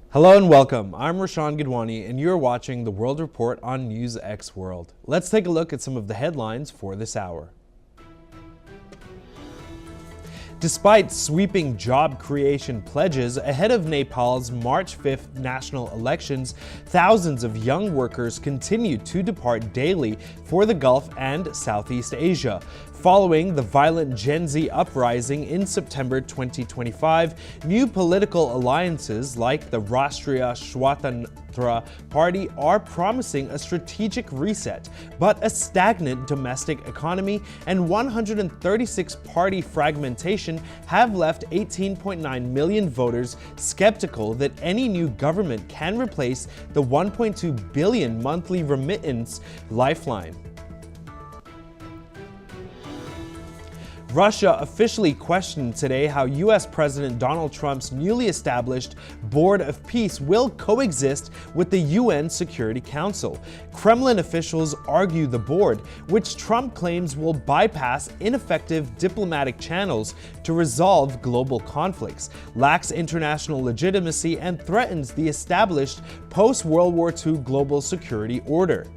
Hello and welcome. I'm Rashawn Gidwani and you're watching the World Report on NewsX World. Let's take a look at some of the headlines for this hour. Despite sweeping job creation pledges ahead of Nepal's March 5th national elections, thousands of young workers continue to depart daily for the Gulf and Southeast Asia. Following the violent Gen Z uprising in September 2025, new political alliances like the Rashtriya Swatantra Party are promising a strategic reset, but a stagnant domestic economy and 136 party fragmentation have left 18.9 million voters skeptical that any new government can replace the 1.2 billion monthly remittance lifeline. Russia officially questioned today how U.S. President Donald Trump's newly established Board of Peace will coexist with the UN Security Council. Kremlin officials argue the board, which Trump claims will bypass ineffective diplomatic channels to resolve global conflicts, lacks international legitimacy and threatens the established post-World War II global security order.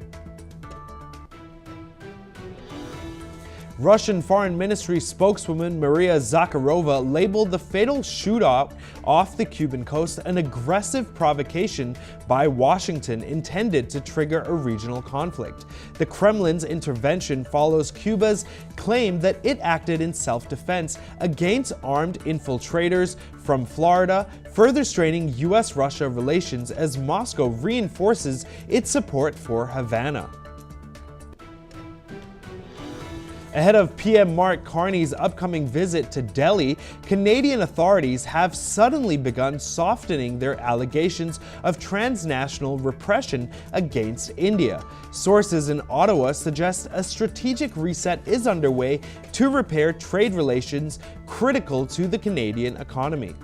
Russian Foreign Ministry spokeswoman Maria Zakharova labeled the fatal shootout off the Cuban coast an aggressive provocation by Washington intended to trigger a regional conflict. The Kremlin's intervention follows Cuba's claim that it acted in self-defense against armed infiltrators from Florida, further straining U.S.-Russia relations as Moscow reinforces its support for Havana. Ahead of PM Mark Carney's upcoming visit to Delhi, Canadian authorities have suddenly begun softening their allegations of transnational repression against India. Sources in Ottawa suggest a strategic reset is underway to repair trade relations critical to the Canadian economy.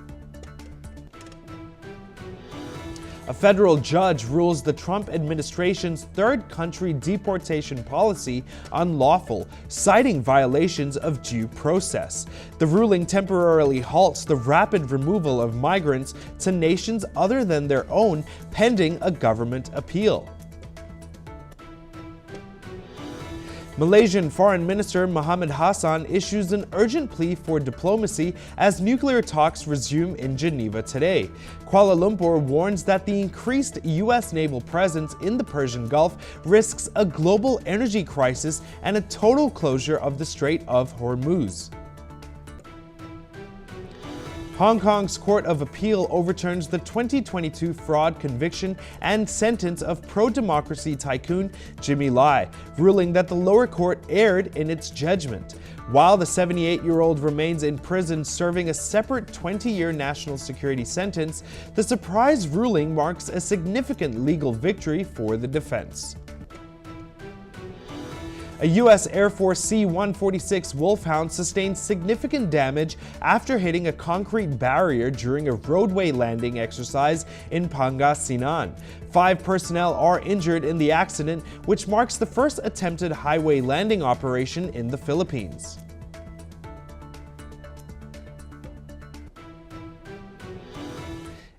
A federal judge rules the Trump administration's third country deportation policy unlawful, citing violations of due process. The ruling temporarily halts the rapid removal of migrants to nations other than their own, pending a government appeal. Malaysian Foreign Minister Muhammad Hassan issues an urgent plea for diplomacy as nuclear talks resume in Geneva today. Kuala Lumpur warns that the increased U.S. naval presence in the Persian Gulf risks a global energy crisis and a total closure of the Strait of Hormuz. Hong Kong's Court of Appeal overturns the 2022 fraud conviction and sentence of pro-democracy tycoon Jimmy Lai, ruling that the lower court erred in its judgment. While the 78-year-old remains in prison serving a separate 20-year national security sentence, the surprise ruling marks a significant legal victory for the defense. A U.S. Air Force C-146 Wolfhound sustained significant damage after hitting a concrete barrier during a roadway landing exercise in Pangasinan. 5 personnel are injured in the accident, which marks the first attempted highway landing operation in the Philippines.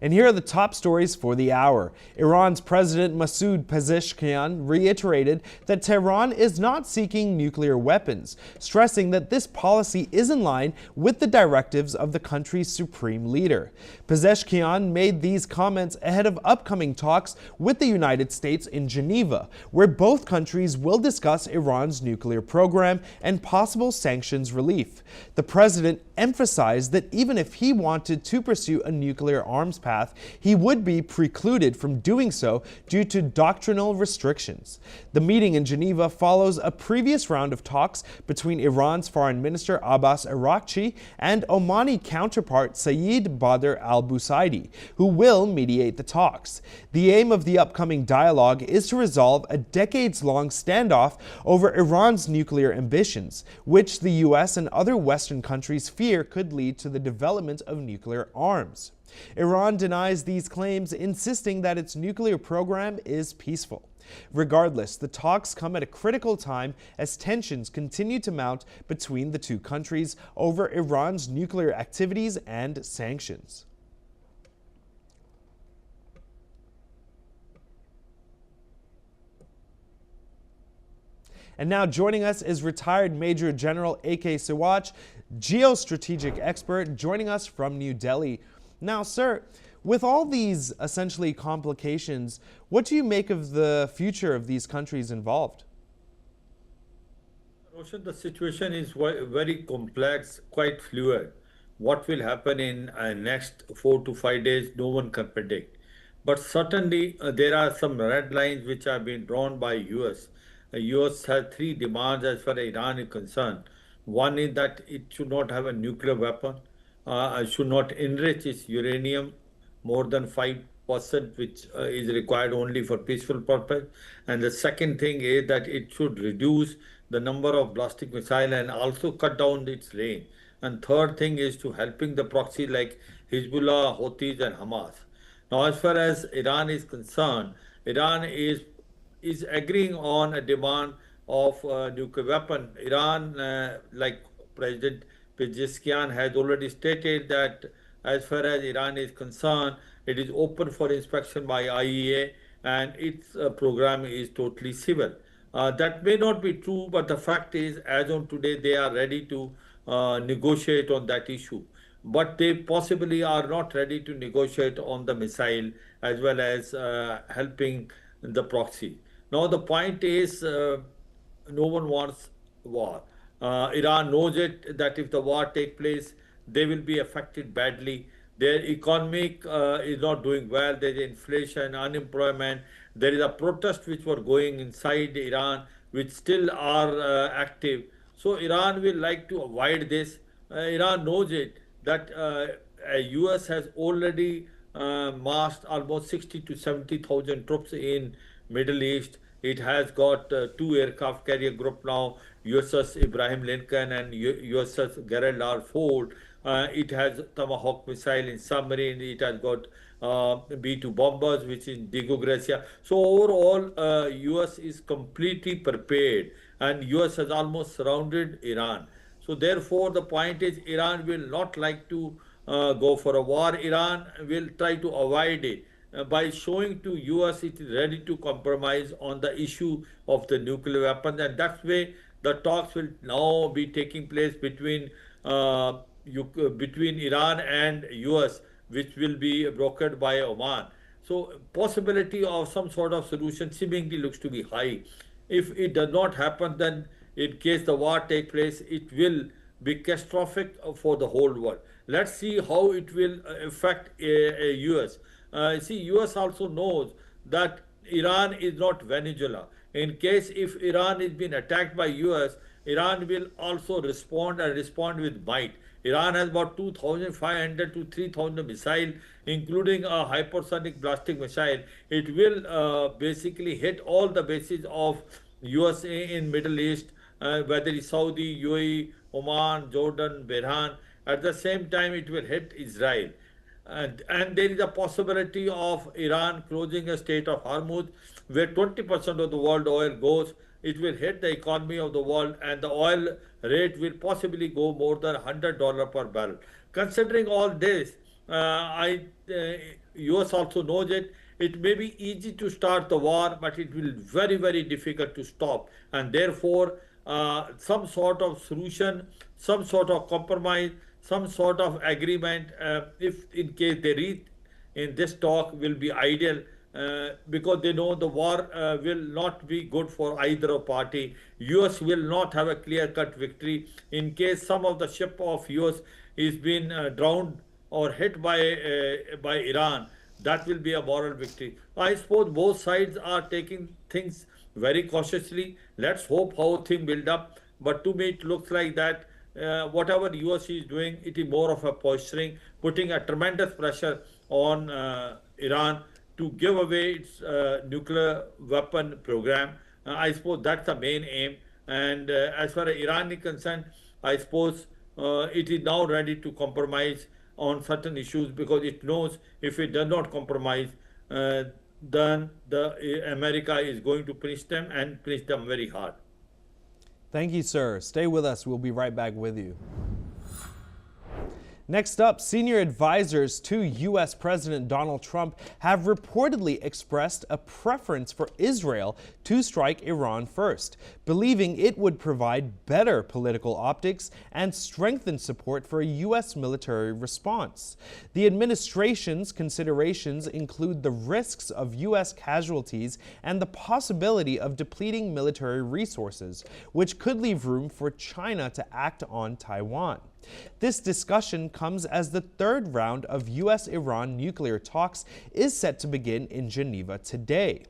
And here are the top stories for the hour. Iran's President Masoud Pezeshkian reiterated that Tehran is not seeking nuclear weapons, stressing that this policy is in line with the directives of the country's supreme leader. Pezeshkian made these comments ahead of upcoming talks with the United States in Geneva, where both countries will discuss Iran's nuclear program and possible sanctions relief. The president emphasized that even if he wanted to pursue a nuclear arms path, he would be precluded from doing so due to doctrinal restrictions. The meeting in Geneva follows a previous round of talks between Iran's Foreign Minister Abbas Araghchi and Omani counterpart Saeed Badr al-Busaidi, who will mediate the talks. The aim of the upcoming dialogue is to resolve a decades-long standoff over Iran's nuclear ambitions, which the U.S. and other Western countries fear could lead to the development of nuclear arms. Iran denies these claims, insisting that its nuclear program is peaceful. Regardless, the talks come at a critical time as tensions continue to mount between the two countries over Iran's nuclear activities and sanctions. And now joining us is retired Major General A.K. Sawach, geostrategic expert, joining us from New Delhi. Now, sir, with all these essentially complications, what do you make of the future of these countries involved? Roshan, the situation is very complex, quite fluid. What will happen in next 4 to 5 days, no one can predict. But certainly, there are some red lines which have been drawn by US. US has three demands as far as Iran is concerned. One is that it should not have a nuclear weapon, should not enrich its uranium more than 5%, which is required only for peaceful purpose. And the second thing is that it should reduce the number of ballistic missile and also cut down its range. And third thing is to helping the proxy like Hezbollah, Houthis, and Hamas. Now, as far as Iran is concerned, Iran is agreeing on a demand of nuclear weapon. Iran, like President Pezeshkian has already stated that as far as Iran is concerned, it is open for inspection by IEA and its program is totally civil. That may not be true, but the fact is, as on today, they are ready to negotiate on that issue. But they possibly are not ready to negotiate on the missile as well as helping the proxy. Now, the point is, no one wants war. Iran knows it that if the war take place, they will be affected badly. Their economic is not doing well. There is inflation, unemployment. There is a protest which were going inside Iran, which still are active. So Iran will like to avoid this. Iran knows it that US has already massed almost 60 to 70,000 troops in Middle East. It has got two aircraft carrier group now, USS Ibrahim Lincoln and USS Gerald R. Ford. It has Tomahawk missile in submarine. It has got B-2 bombers, which is Diego Gracia. So overall, US is completely prepared, and US has almost surrounded Iran. So therefore, the point is Iran will not like to go for a war. Iran will try to avoid it by showing to US it is ready to compromise on the issue of the nuclear weapons, and that's way the talks will now be taking place between between Iran and US, which will be brokered by Oman. So possibility of some sort of solution seemingly looks to be high. If it does not happen, then in case the war take place, it will be catastrophic for the whole world. Let's see how it will affect US. See, US also knows that Iran is not Venezuela. In case if Iran is being attacked by US, Iran will also respond and respond with might. Iran has about 2,500 to 3,000 missile, including a hypersonic ballistic missile. It will basically hit all the bases of USA in Middle East, whether it's Saudi, UAE, Oman, Jordan, Bahrain. At the same time, it will hit Israel. And there is a possibility of Iran closing a Strait of Hormuz, where 20% of the world oil goes. It will hit the economy of the world, and the oil rate will possibly go more than $100 per barrel. Considering all this, US also knows it. It may be easy to start the war, but it will very, very difficult to stop. And therefore, some sort of solution, some sort of compromise, some sort of agreement, if in case they reach in this talk, will be ideal, because they know the war will not be good for either party. US will not have a clear-cut victory. In case some of the ship of US is being drowned or hit by Iran, that will be a moral victory. I suppose both sides are taking things very cautiously. Let's hope how things build up. But to me, it looks like that whatever US is doing, it is more of a posturing, putting a tremendous pressure on Iran to give away its nuclear weapon program. I suppose that's the main aim. And as far as Iran is concerned, I suppose it is now ready to compromise on certain issues, because it knows if it does not compromise, then the America is going to punish them and punish them very hard. Thank you, sir. Stay with us. We'll be right back with you. Next up, senior advisors to U.S. President Donald Trump have reportedly expressed a preference for Israel to strike Iran first, believing it would provide better political optics and strengthen support for a U.S. military response. The administration's considerations include the risks of U.S. casualties and the possibility of depleting military resources, which could leave room for China to act on Taiwan. This discussion comes as the third round of U.S.-Iran nuclear talks is set to begin in Geneva today.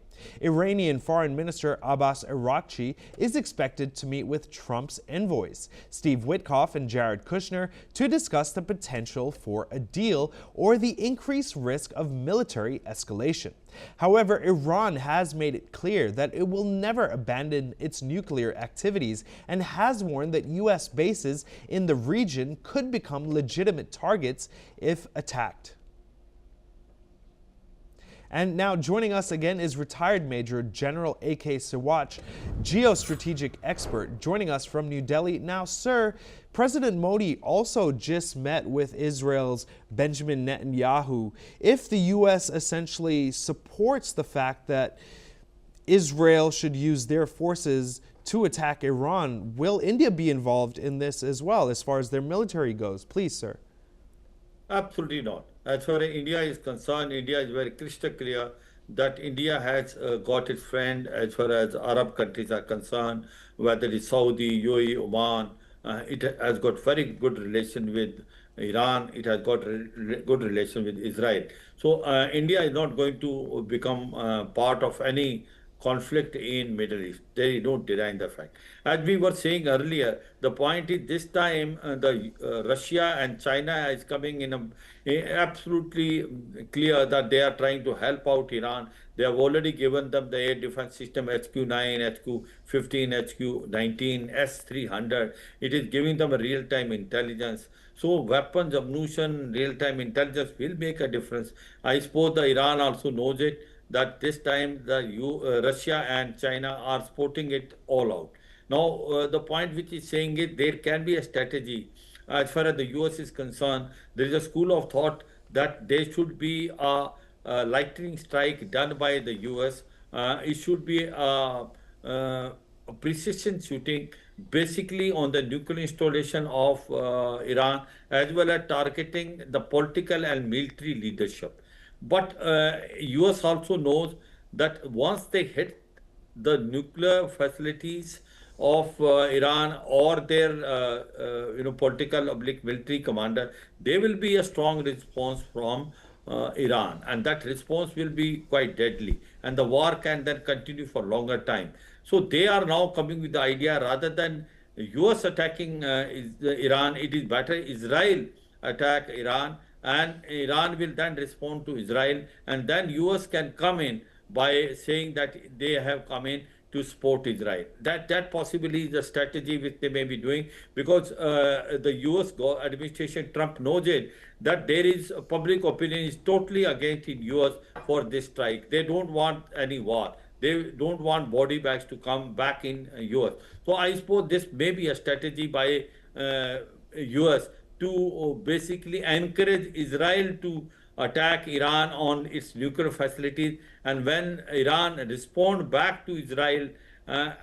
Iranian Foreign Minister Abbas Araghchi is expected to meet with Trump's envoys, Steve Witkoff and Jared Kushner, to discuss the potential for a deal or the increased risk of military escalation. However, Iran has made it clear that it will never abandon its nuclear activities and has warned that U.S. bases in the region could become legitimate targets if attacked. And now joining us again is retired Major General A.K. Sawach, geostrategic expert, joining us from New Delhi. Now, sir, President Modi also just met with Israel's Benjamin Netanyahu. If the U.S. essentially supports the fact that Israel should use their forces to attack Iran, will India be involved in this as well as far as their military goes? Please, sir. Absolutely not. As far as India is concerned, India is very crystal clear that India has got its friend as far as Arab countries are concerned, whether it's Saudi, UAE, Oman. It has got very good relation with Iran. It has got good relation with Israel. So India is not going to become part of any conflict in Middle East. They don't deny the fact. As we were saying earlier, the point is this time Russia and China is coming in absolutely clear that they are trying to help out Iran. They have already given them the air defense system HQ-9, HQ-15, HQ-19, S-300. It is giving them a real-time intelligence. So weapons, ammunition, real-time intelligence will make a difference. I suppose the Iran also knows it, that this time Russia and China are supporting it all out. Now, the point which is saying is there can be a strategy. As far as the US is concerned, there is a school of thought that there should be a lightning strike done by the US. It should be a precision shooting basically on the nuclear installation of Iran, as well as targeting the political and military leadership. But US also knows that once they hit the nuclear facilities of Iran or their political oblique military commander, there will be a strong response from Iran, and that response will be quite deadly, and the war can then continue for longer time. So they are now coming with the idea, rather than US attacking Iran, it is better Israel attack Iran, and Iran will then respond to Israel, and then US can come in by saying that they have come in to support Israel. That possibly is a strategy which they may be doing, because the US administration, Trump knows it, that there is public opinion is totally against in US for this strike. They don't want any war. They don't want body bags to come back in US. So I suppose this may be a strategy by US to basically encourage Israel to attack Iran on its nuclear facilities, and when Iran respond back to Israel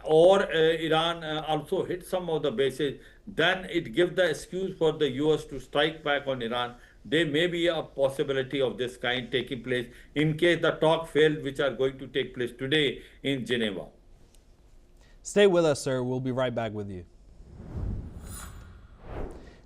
or Iran also hit some of the bases, then it gives the excuse for the US to strike back on Iran. There may be a possibility of this kind taking place in case the talk failed, which are going to take place today in Geneva. Stay with us, sir. We'll be right back with you.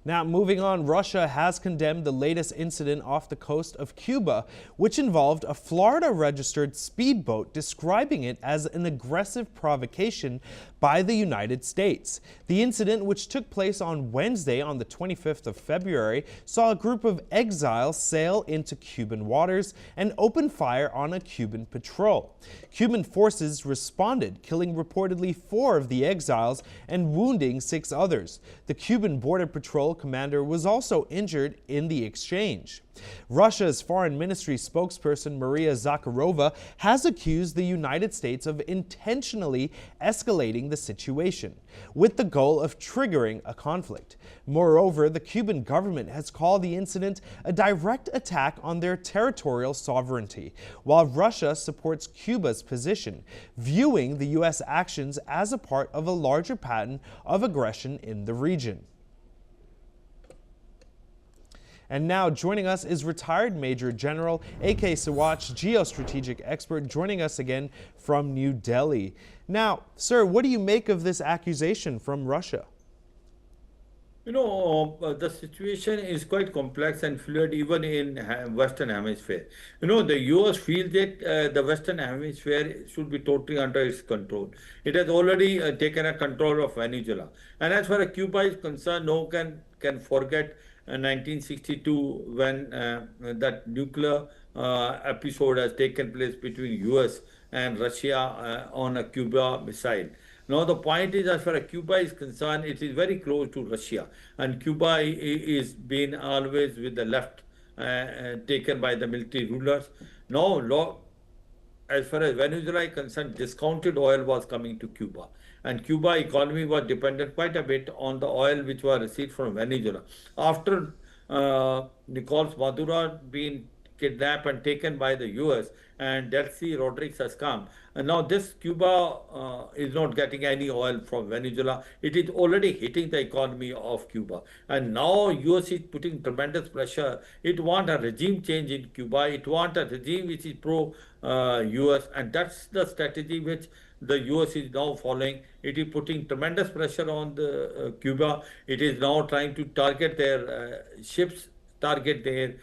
Now, moving on, Russia has condemned the latest incident off the coast of Cuba, which involved a Florida-registered speedboat, describing it as an aggressive provocation by the United States. The incident, which took place on Wednesday on the 25th of February, saw a group of exiles sail into Cuban waters and open fire on a Cuban patrol. Cuban forces responded, killing reportedly 4 of the exiles and wounding 6 others. The Cuban Border Patrol commander was also injured in the exchange. Russia's foreign ministry spokesperson Maria Zakharova has accused the United States of intentionally escalating the situation, with the goal of triggering a conflict. Moreover, the Cuban government has called the incident a direct attack on their territorial sovereignty, while Russia supports Cuba's position, viewing the U.S. actions as a part of a larger pattern of aggression in the region. And now joining us is retired Major General A.K. Sawach, geostrategic expert, joining us again from New Delhi. Now, sir, what do you make of this accusation from Russia? The situation is quite complex and fluid even in Western Hemisphere. The US feels that the Western Hemisphere should be totally under its control. It has already taken a control of Venezuela. And as far as Cuba is concerned, no one can forget 1962 when that nuclear episode has taken place between US and Russia on a Cuba missile. Now, the point is, as far as Cuba is concerned, it is very close to Russia. And Cuba is been always with the left taken by the military rulers. Now, as far as Venezuela is concerned, discounted oil was coming to Cuba. And Cuba economy was dependent quite a bit on the oil which was received from Venezuela. After Nicolas Maduro being kidnapped and taken by the US and Delcy Rodriguez has come. And now this Cuba is not getting any oil from Venezuela. It is already hitting the economy of Cuba. And now US is putting tremendous pressure. It wants a regime change in Cuba. It wants a regime which is pro-US. And that's the strategy which the US is now following. It is putting tremendous pressure on the Cuba. It is now trying to target their ships, target their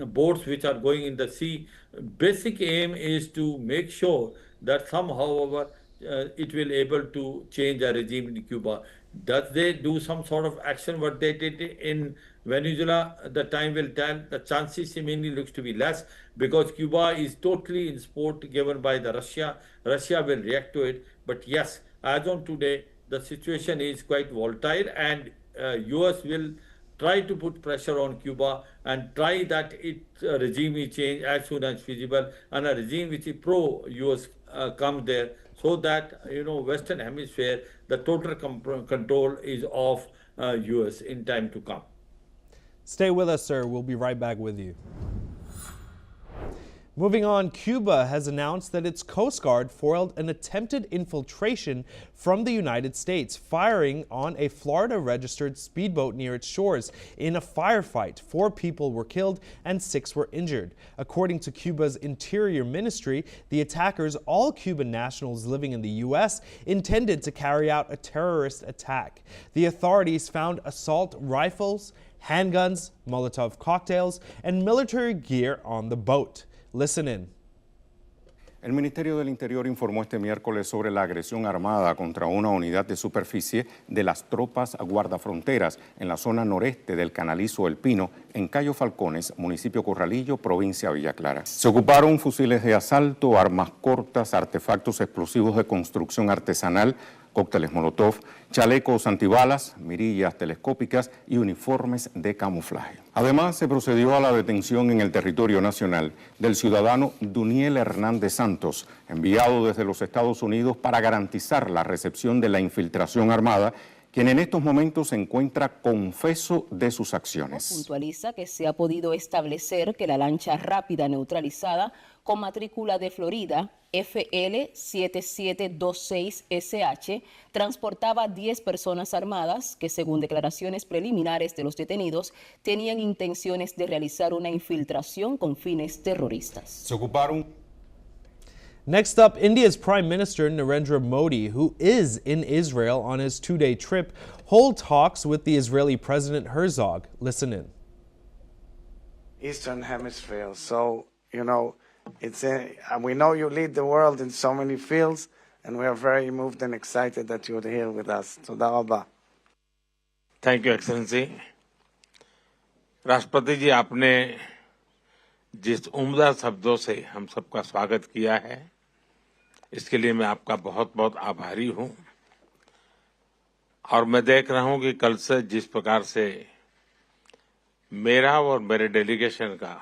boats which are going in the sea. Basic aim is to make sure that somehow it will able to change the regime in Cuba. Does they do some sort of action what they did in Venezuela? The time will tell. The chances seemingly looks to be less because Cuba is totally in support given by the Russia. Russia will react to it. But yes, as on today, the situation is quite volatile and US will try to put pressure on Cuba and try that its regime is changed as soon as feasible and a regime which is pro-US comes there so that, Western Hemisphere, the total control is of US in time to come. Stay with us, sir. We'll be right back with you. Moving on, Cuba has announced that its Coast Guard foiled an attempted infiltration from the United States, firing on a Florida-registered speedboat near its shores. In a firefight, 4 people were killed and 6 were injured. According to Cuba's Interior Ministry, the attackers, all Cuban nationals living in the U.S., intended to carry out a terrorist attack. The authorities found assault rifles, handguns, Molotov cocktails, and military gear on the boat. Listen in. El Ministerio del Interior informó este miércoles sobre la agresión armada contra una unidad de superficie de las tropas guardafronteras en la zona noreste del Canalizo El Pino, en Cayo Falcones, municipio Corralillo, provincia Villa Clara. Se ocuparon fusiles de asalto, armas cortas, artefactos explosivos de construcción artesanal, cócteles Molotov, chalecos antibalas, mirillas telescópicas y uniformes de camuflaje. Además, se procedió a la detención en el territorio nacional del ciudadano Duniel Hernández Santos, enviado desde los Estados Unidos para garantizar la recepción de la infiltración armada, quien en estos momentos se encuentra confeso de sus acciones. Puntualiza que se ha podido establecer que la lancha rápida neutralizada con matrícula de Florida FL7726SH transportaba 10 personas armadas que, según declaraciones preliminares de los detenidos, tenían intenciones de realizar una infiltración con fines terroristas. Se ocuparon. Next up, India's Prime Minister Narendra Modi, who is in Israel on his 2-day trip, hold talks with the Israeli President Herzog. Listen in. Eastern Hemisphere. So, we know you lead the world in so many fields, and we are very moved and excited that you're here with us. Toda rabba. Thank you, Excellency. राष्ट्रपति जी, आपने जिस उम्दा शब्दों से हम सबका स्वागत किया है, इसके लिए मैं आपका बहुत बहुत आभारी हूं। और मैं देख रहा हूं कि कल से जिस प्रकार से मेरा और मेरे डेलीगेशन का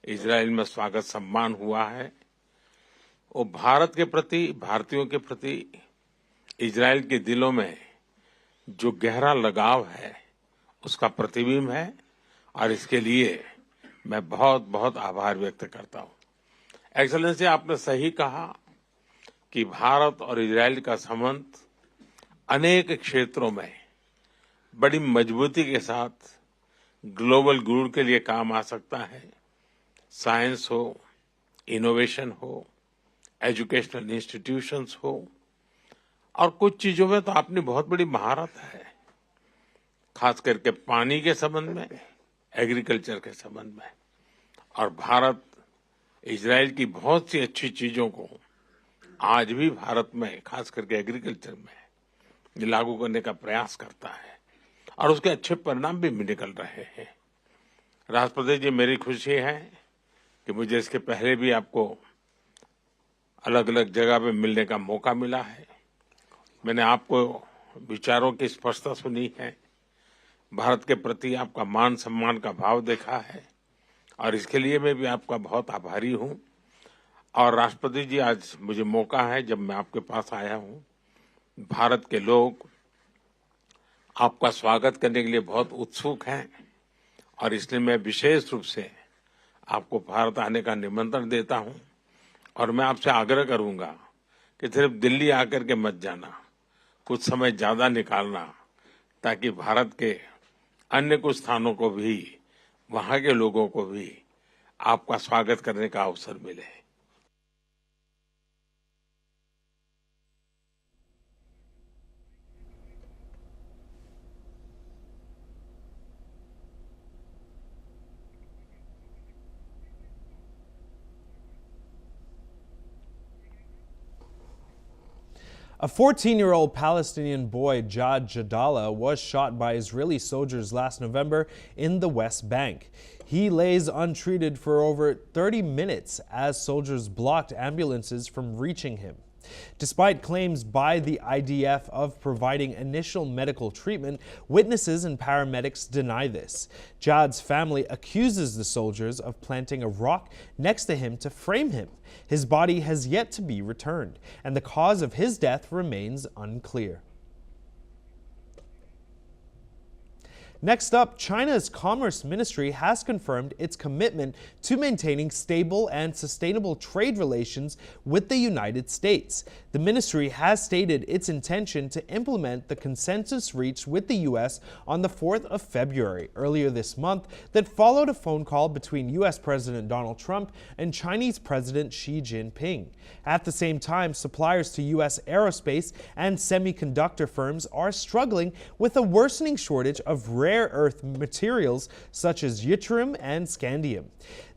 इजराइल में स्वागत सम्मान हुआ है। वो भारत के प्रति, भारतीयों के प्रति इजराइल के दिलों में जो गहरा लगाव है उसका प्रतिबिंब है और इसके लिए मैं बहुत बहुत आभार व्यक्त करता हूँ। एक्सेलेंसी, आपने सही कहा कि भारत और इजराइल का संबंध अनेक क्षेत्रों में बड़ी मजबूती के साथ ग्लोबल गुड के लिए काम आ सकता है। साइंस हो, इनोवेशन हो, एजुकेशनल इंस्टीट्यूशंस हो, और कुछ चीजों में तो आपने बहुत बड़ी महारत है, खास करके पानी के संबंध में, एग्रीकल्चर के संबंध में। और भारत इजराइल की बहुत सी अच्छी चीजों को आज भी भारत में, खास करके एग्रीकल्चर में लागू करने का प्रयास करता है और उसके अच्छे परिणाम भी निकल रहे हैं। राष्ट्रपति जी, मेरी खुशी है कि मुझे इसके पहले भी आपको अलग अलग जगह पे मिलने का मौका मिला है। मैंने आपको विचारों की स्पष्टता सुनी है, भारत के प्रति आपका मान सम्मान का भाव देखा है और इसके लिए मैं भी आपका बहुत आभारी हूँ। और राष्ट्रपति जी, आज मुझे मौका है, जब मैं आपके पास आया हूँ, भारत के लोग आपका स्वागत करने के लिए बहुत उत्सुक हैं और इसलिए मैं विशेष रूप से आपको भारत आने का निमंत्रण देता हूँ। और मैं आपसे आग्रह करूँगा कि सिर्फ दिल्ली आकर के मत जाना, कुछ समय ज़्यादा निकालना, ताकि भारत के अन्य कुछ स्थानों को भी, वहाँ के लोगों को भी आपका स्वागत करने का अवसर मिले। A 14-year-old Palestinian boy, Jad Jadallah, was shot by Israeli soldiers last November in the West Bank. He lays untreated for over 30 minutes as soldiers blocked ambulances from reaching him. Despite claims by the IDF of providing initial medical treatment, witnesses and paramedics deny this. Jad's family accuses the soldiers of planting a rock next to him to frame him. His body has yet to be returned, and the cause of his death remains unclear. Next up, China's Commerce Ministry has confirmed its commitment to maintaining stable and sustainable trade relations with the United States. The ministry has stated its intention to implement the consensus reached with the U.S. on the 4th of February, earlier this month, that followed a phone call between U.S. President Donald Trump and Chinese President Xi Jinping. At the same time, suppliers to U.S. aerospace and semiconductor firms are struggling with a worsening shortage of rare earth materials such as yttrium and scandium.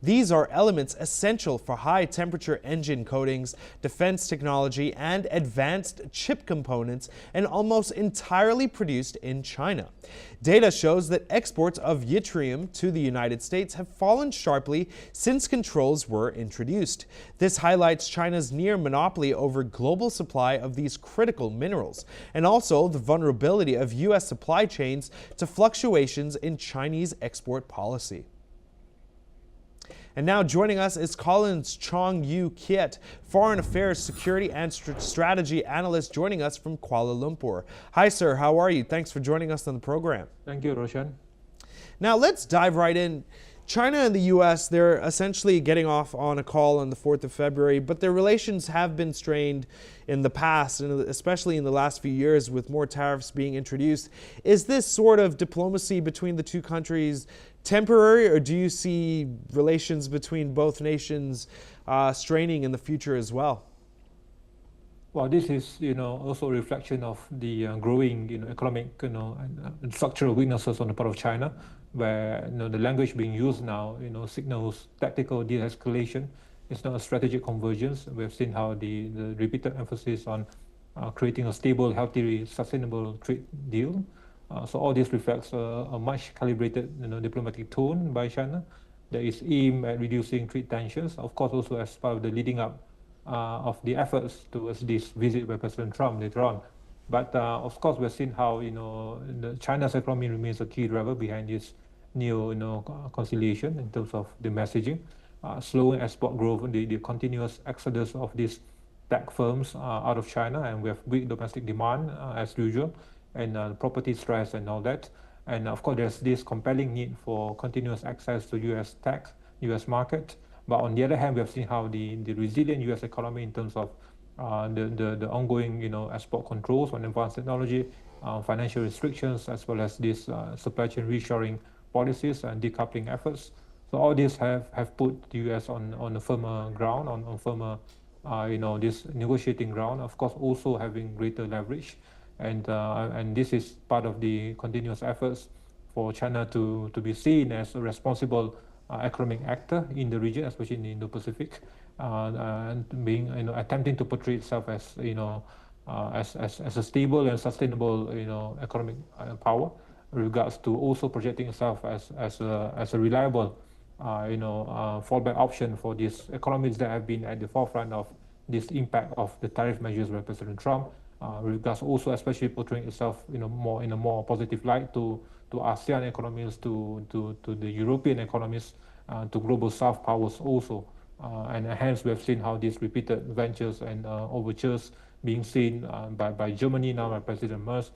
These are elements essential for high-temperature engine coatings, defense technology, and advanced chip components, and almost entirely produced in China. Data shows that exports of yttrium to the United States have fallen sharply since controls were introduced. This highlights China's near monopoly over global supply of these critical minerals, and also the vulnerability of U.S. supply chains to fluctuations in Chinese export policy. And now joining us is Collins Chong Yu Kiet, Foreign Affairs, Security and Strategy Analyst, joining us from Kuala Lumpur. Hi, sir. How are you? Thanks for joining us on the program. Thank you, Roshan. Now let's dive right in. China and the U.S., they're essentially getting off on a call on the 4th of February, but their relations have been strained in the past, and especially in the last few years with more tariffs being introduced. Is this sort of diplomacy between the two countries temporary, or do you see relations between both nations straining in the future as well? Well, this is, also a reflection of the growing, economic, and structural weaknesses on the part of China, where, the language being used now, signals tactical de-escalation. It's not a strategic convergence. We've seen how the repeated emphasis on creating a stable, healthy, sustainable trade deal. So all this reflects a much calibrated, diplomatic tone by China that is aimed at reducing trade tensions. Of course, also as part of the leading up of the efforts towards this visit by President Trump later on. But of course, we've seen how China's economy remains a key driver behind this conciliation in terms of the messaging, slowing export growth, the continuous exodus of these tech firms out of China, and we have weak domestic demand as usual, and property stress and all that. And of course, there's this compelling need for continuous access to US tech, US market. But on the other hand, we have seen how the resilient US economy in terms of the ongoing export controls on advanced technology, financial restrictions, as well as these supply chain reshoring policies and decoupling efforts. So all these have put the US on a firmer ground, on firmer this negotiating ground. Of course, also having greater leverage, and this is part of the continuous efforts for China to be seen as a responsible economic actor in the region, especially in the Indo-Pacific, and being attempting to portray itself as as a stable and sustainable economic power, with regards to also projecting itself as a reliable fallback option for these economies that have been at the forefront of this impact of the tariff measures by President Trump. With regards also especially portraying itself more in a more positive light to ASEAN economies, to the European economies, to global South powers also. And hence we have seen how these repeated ventures and overtures being seen by Germany now, by President Merz,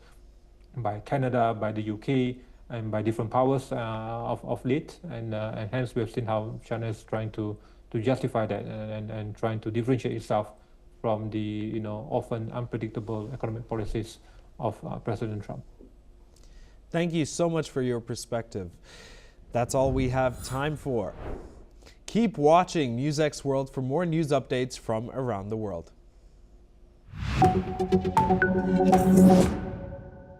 by Canada, by the UK, and by different powers of late. And hence we have seen how China is trying to justify that and trying to differentiate itself from the often unpredictable economic policies of President Trump. Thank you so much for your perspective. That's all we have time for. Keep watching NewsX World for more news updates from around the world.